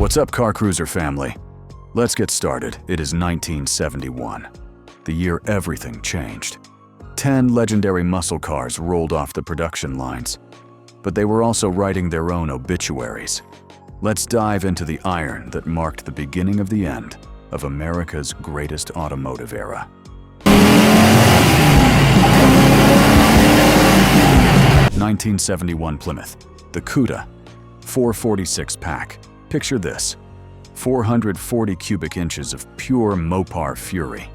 What's up, car cruiser family? Let's get started. It is 1971, the year everything changed. 10 legendary muscle cars rolled off the production lines, but they were also writing their own obituaries. Let's dive into the iron that marked the beginning of the end of America's greatest automotive era. 1971 Plymouth, the Cuda, 446 pack. Picture this, 440 cubic inches of pure Mopar fury,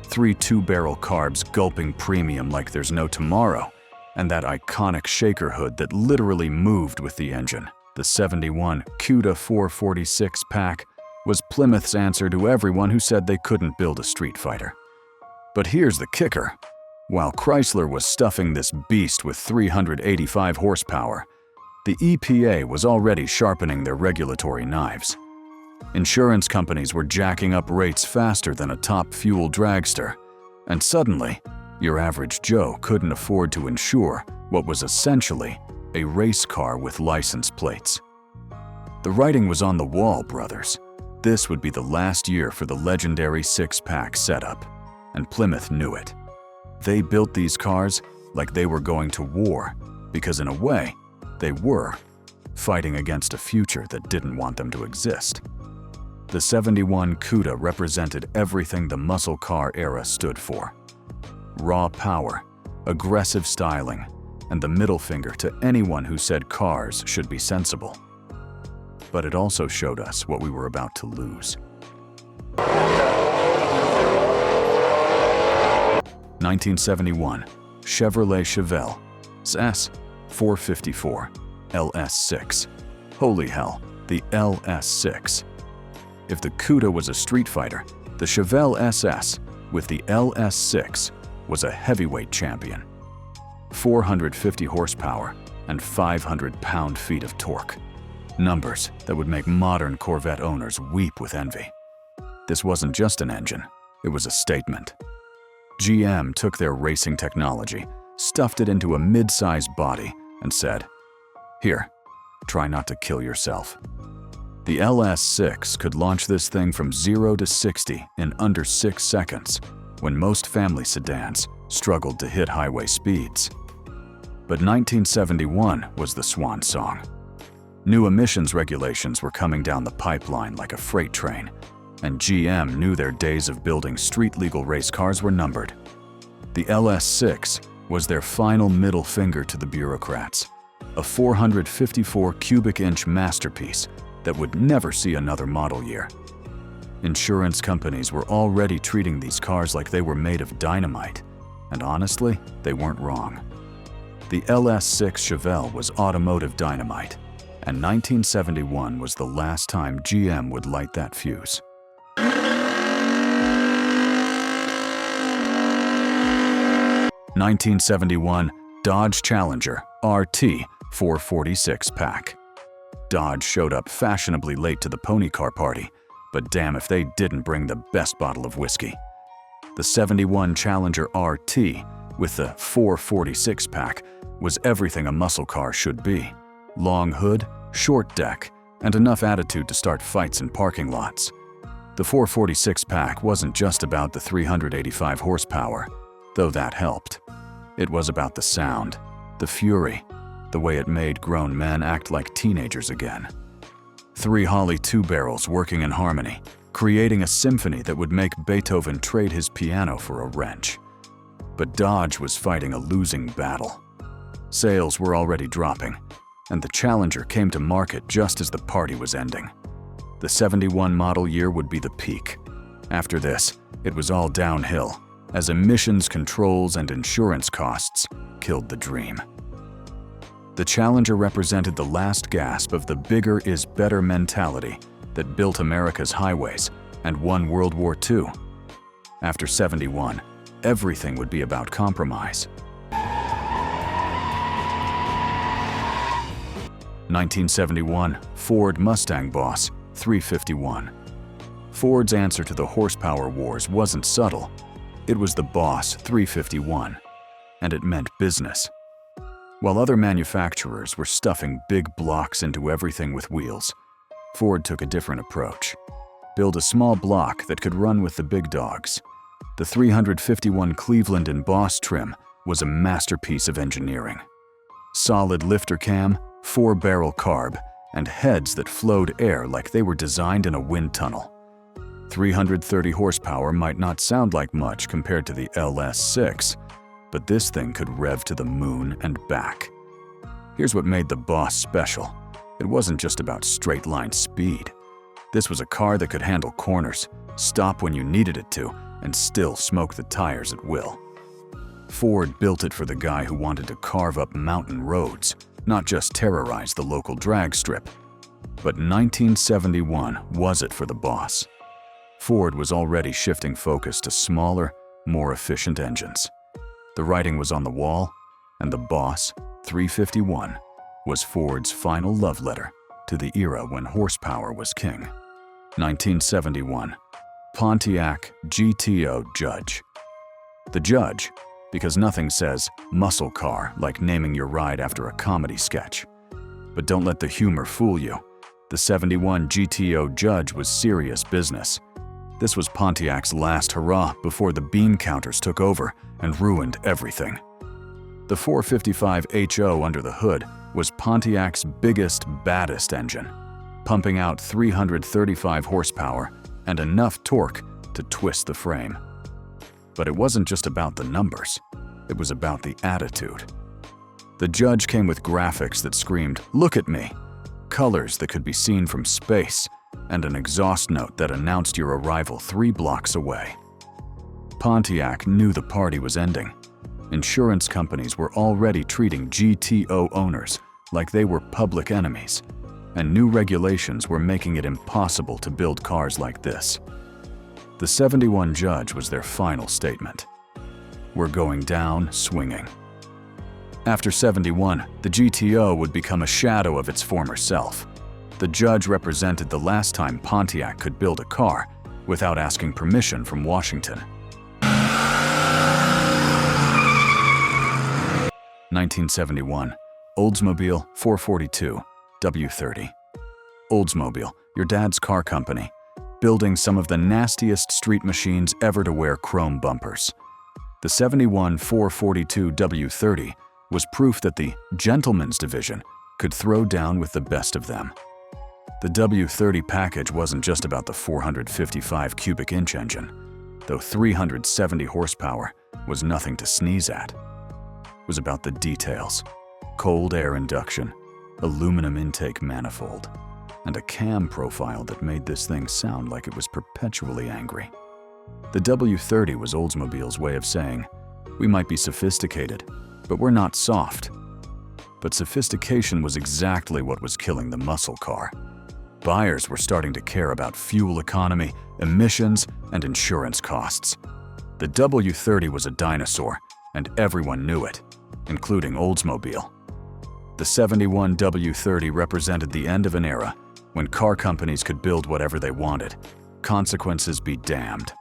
3 two-barrel carbs gulping premium like there's no tomorrow, and that iconic shaker hood that literally moved with the engine. The 71 Cuda 446 pack was Plymouth's answer to everyone who said they couldn't build a street fighter. But here's the kicker. While Chrysler was stuffing this beast with 385 horsepower, the EPA was already sharpening their regulatory knives. Insurance companies were jacking up rates faster than a top fuel dragster, and suddenly, your average Joe couldn't afford to insure what was essentially a race car with license plates. The writing was on the wall, brothers. This would be the last year for the legendary six-pack setup, and Plymouth knew it. They built these cars like they were going to war, because in a way, they were fighting against a future that didn't want them to exist. The 71 Cuda represented everything the muscle car era stood for. Raw power, aggressive styling, and the middle finger to anyone who said cars should be sensible. But it also showed us what we were about to lose. 1971 Chevrolet Chevelle S454 LS6. Holy hell, the LS6. If the Cuda was a street fighter, the Chevelle SS with the LS6 was a heavyweight champion. 450 horsepower and 500 pound-feet of torque. Numbers that would make modern Corvette owners weep with envy. This wasn't just an engine, it was a statement. GM took their racing technology, stuffed it into a mid-sized body, and said, "Here, try not to kill yourself." The LS6 could launch this thing from 0 to 60 in under 6 seconds, when most family sedans struggled to hit highway speeds. But 1971 was the swan song. New emissions regulations were coming down the pipeline like a freight train, and GM knew their days of building street-legal race cars were numbered. The LS6 was their final middle finger to the bureaucrats, a 454 cubic inch masterpiece that would never see another model year. Insurance companies were already treating these cars like they were made of dynamite, and honestly, they weren't wrong. The LS6 Chevelle was automotive dynamite, and 1971 was the last time GM would light that fuse. 1971 Dodge Challenger RT 446 pack. Dodge showed up fashionably late to the pony car party, but damn if they didn't bring the best bottle of whiskey. The 71 Challenger RT with the 446 pack was everything a muscle car should be. Long hood, short deck, and enough attitude to start fights in parking lots. The 446 pack wasn't just about the 385 horsepower, though that helped. It was about the sound, the fury, the way it made grown men act like teenagers again. 3 Holley two-barrels working in harmony, creating a symphony that would make Beethoven trade his piano for a wrench. But Dodge was fighting a losing battle. Sales were already dropping, and the Challenger came to market just as the party was ending. The 71 model year would be the peak. After this, it was all downhill, as emissions controls and insurance costs killed the dream. The Challenger represented the last gasp of the bigger is better mentality that built America's highways and won World War II. After 71, everything would be about compromise. 1971 Ford Mustang Boss 351. Ford's answer to the horsepower wars wasn't subtle. It was the Boss 351, and it meant business. While other manufacturers were stuffing big blocks into everything with wheels, Ford took a different approach. Build a small block that could run with the big dogs. The 351 Cleveland and Boss trim was a masterpiece of engineering. Solid lifter cam, 4-barrel carb, and heads that flowed air like they were designed in a wind tunnel. 330 horsepower might not sound like much compared to the LS6, but this thing could rev to the moon and back. Here's what made the Boss special. It wasn't just about straight-line speed. This was a car that could handle corners, stop when you needed it to, and still smoke the tires at will. Ford built it for the guy who wanted to carve up mountain roads, not just terrorize the local drag strip. But 1971 was it for the Boss. Ford was already shifting focus to smaller, more efficient engines. The writing was on the wall, and the Boss 351 was Ford's final love letter to the era when horsepower was king. 1971, Pontiac GTO Judge. The Judge, because nothing says muscle car like naming your ride after a comedy sketch. But don't let the humor fool you. The 71 GTO Judge was serious business. This was Pontiac's last hurrah before the bean counters took over and ruined everything. The 455 HO under the hood was Pontiac's biggest, baddest engine, pumping out 335 horsepower and enough torque to twist the frame. But it wasn't just about the numbers, it was about the attitude. The Judge came with graphics that screamed, "Look at me!" Colors that could be seen from space, and an exhaust note that announced your arrival 3 blocks away. Pontiac knew the party was ending. Insurance companies were already treating GTO owners like they were public enemies, and new regulations were making it impossible to build cars like this. The 71 Judge was their final statement. We're going down swinging. After 71, the GTO would become a shadow of its former self. The Judge represented the last time Pontiac could build a car without asking permission from Washington. 1971, Oldsmobile 442 W30. Oldsmobile, your dad's car company, building some of the nastiest street machines ever to wear chrome bumpers. The 71 442 W30 was proof that the gentleman's division could throw down with the best of them. The W30 package wasn't just about the 455 cubic inch engine, though 370 horsepower was nothing to sneeze at. It was about the details: cold air induction, aluminum intake manifold, and a cam profile that made this thing sound like it was perpetually angry. The W30 was Oldsmobile's way of saying, we might be sophisticated, but we're not soft. But sophistication was exactly what was killing the muscle car. Buyers were starting to care about fuel economy, emissions, and insurance costs. The W30 was a dinosaur, and everyone knew it, including Oldsmobile. The 71 W30 represented the end of an era when car companies could build whatever they wanted. Consequences be damned.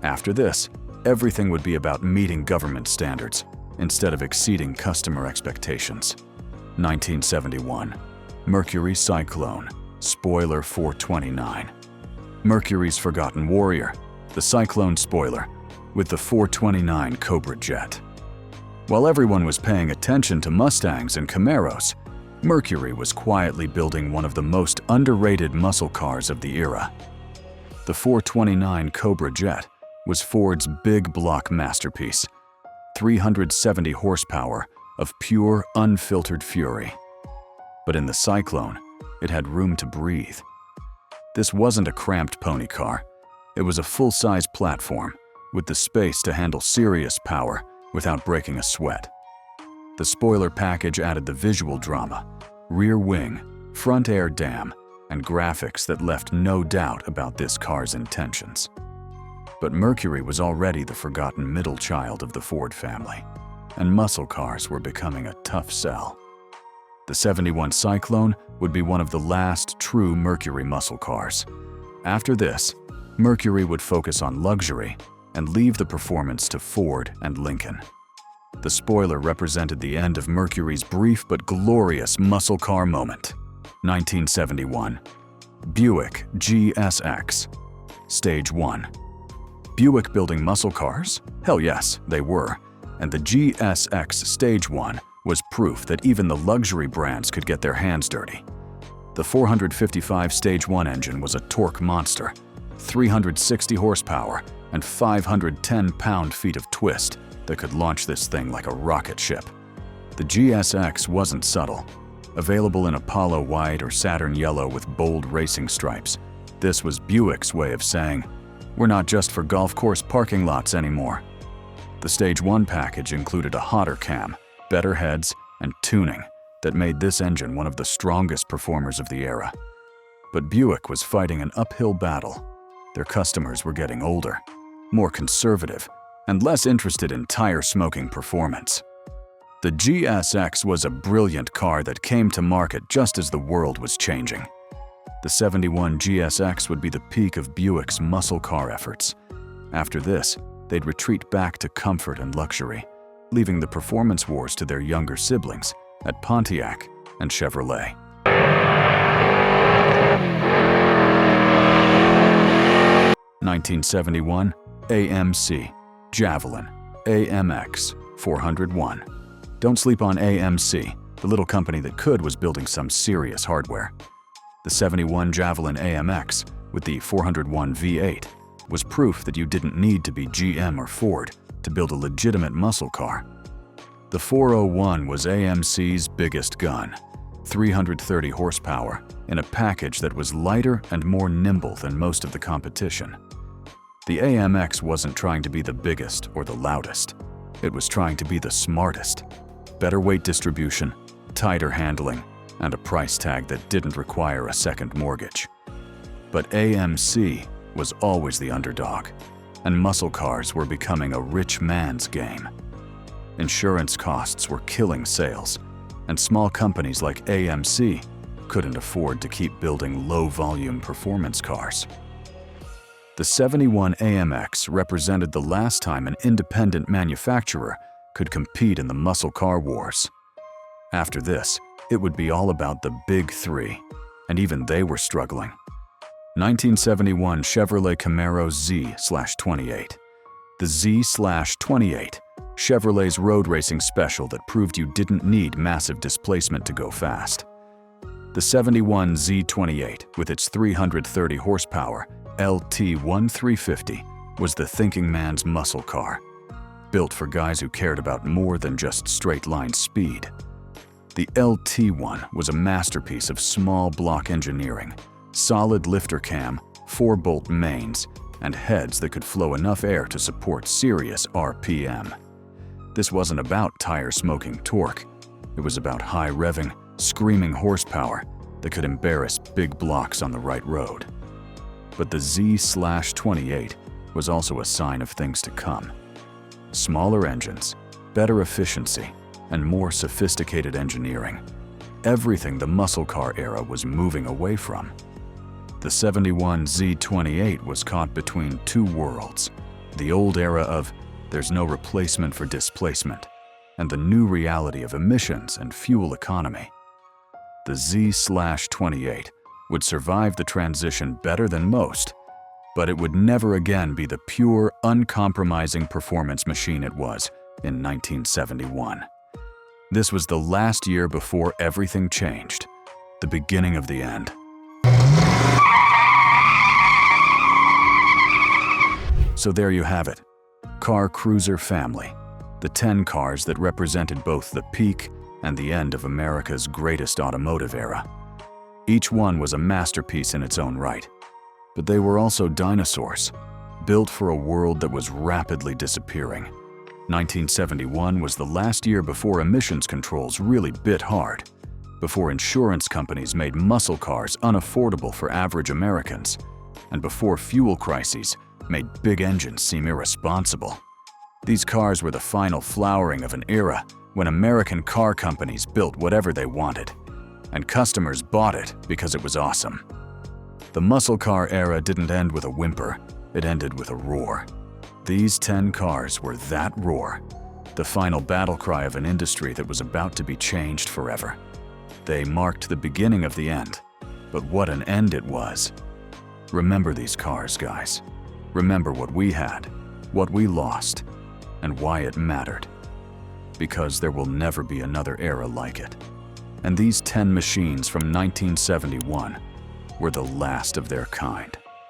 After this, everything would be about meeting government standards instead of exceeding customer expectations. 1971, Mercury Cyclone, spoiler 429. Mercury's forgotten warrior, the Cyclone spoiler, with the 429 Cobra jet. While everyone was paying attention to Mustangs and Camaros, Mercury was quietly building one of the most underrated muscle cars of the era. The 429 Cobra jet was Ford's big block masterpiece, 370 horsepower of pure, unfiltered fury. But in the Cyclone, it had room to breathe. This wasn't a cramped pony car. It was a full-size platform with the space to handle serious power without breaking a sweat. The spoiler package added the visual drama, rear wing, front air dam, and graphics that left no doubt about this car's intentions. But Mercury was already the forgotten middle child of the Ford family, and muscle cars were becoming a tough sell. The 71 Cyclone would be one of the last true Mercury muscle cars. After this, Mercury would focus on luxury and leave the performance to Ford and Lincoln. The spoiler represented the end of Mercury's brief but glorious muscle car moment. 1971. Buick GSX. Stage 1. Buick building muscle cars? Hell yes, they were. And the GSX Stage 1 was proof that even the luxury brands could get their hands dirty. The 455 Stage 1 engine was a torque monster, 360 horsepower and 510 pound-feet of twist that could launch this thing like a rocket ship. The GSX wasn't subtle. Available in Apollo white or Saturn yellow with bold racing stripes, this was Buick's way of saying, we're not just for golf course parking lots anymore. The Stage 1 package included a hotter cam, better heads, and tuning that made this engine one of the strongest performers of the era. But Buick was fighting an uphill battle. Their customers were getting older, more conservative, and less interested in tire-smoking performance. The GSX was a brilliant car that came to market just as the world was changing. The 71 GSX would be the peak of Buick's muscle car efforts. After this, they'd retreat back to comfort and luxury, leaving the performance wars to their younger siblings at Pontiac and Chevrolet. (1971) AMC Javelin AMX 401. Don't sleep on AMC. The little company that could was building some serious hardware. The 71 Javelin AMX with the 401 V8 was proof that you didn't need to be GM or Ford to build a legitimate muscle car. The 401 was AMC's biggest gun, 330 horsepower, in a package that was lighter and more nimble than most of the competition. The AMX wasn't trying to be the biggest or the loudest. It was trying to be the smartest. Better weight distribution, tighter handling, and a price tag that didn't require a second mortgage. But AMC was always the underdog, and muscle cars were becoming a rich man's game. Insurance costs were killing sales, and small companies like AMC couldn't afford to keep building low-volume performance cars. The 71 AMX represented the last time an independent manufacturer could compete in the muscle car wars. After this, it would be all about the big three, and even they were struggling. 1971 Chevrolet Camaro Z/28. The Z/28, Chevrolet's road racing special that proved you didn't need massive displacement to go fast. The 71 Z28, with its 330 horsepower LT1350, was the thinking man's muscle car, built for guys who cared about more than just straight-line speed. The LT1 was a masterpiece of small block engineering, solid lifter cam, 4-bolt mains, and heads that could flow enough air to support serious RPM. This wasn't about tire-smoking torque. It was about high-revving, screaming horsepower that could embarrass big blocks on the right road. But the Z/28 was also a sign of things to come. Smaller engines, better efficiency, and more sophisticated engineering. Everything the muscle car era was moving away from. The 71 Z28 was caught between two worlds, the old era of there's no replacement for displacement, and the new reality of emissions and fuel economy. The Z/28 would survive the transition better than most, but it would never again be the pure, uncompromising performance machine it was in 1971. This was the last year before everything changed, the beginning of the end. So there you have it, Car Cruiser family, the 10 cars that represented both the peak and the end of America's greatest automotive era. Each one was a masterpiece in its own right, but they were also dinosaurs, built for a world that was rapidly disappearing. 1971 was the last year before emissions controls really bit hard, before insurance companies made muscle cars unaffordable for average Americans, and before fuel crises made big engines seem irresponsible. These cars were the final flowering of an era when American car companies built whatever they wanted, and customers bought it because it was awesome. The muscle car era didn't end with a whimper, it ended with a roar. These 10 cars were that roar, the final battle cry of an industry that was about to be changed forever. They marked the beginning of the end, But what an end it was. Remember these cars, guys. Remember what we had, what we lost, and why it mattered. Because there will never be another era like it. And these 10 machines from 1971 were the last of their kind.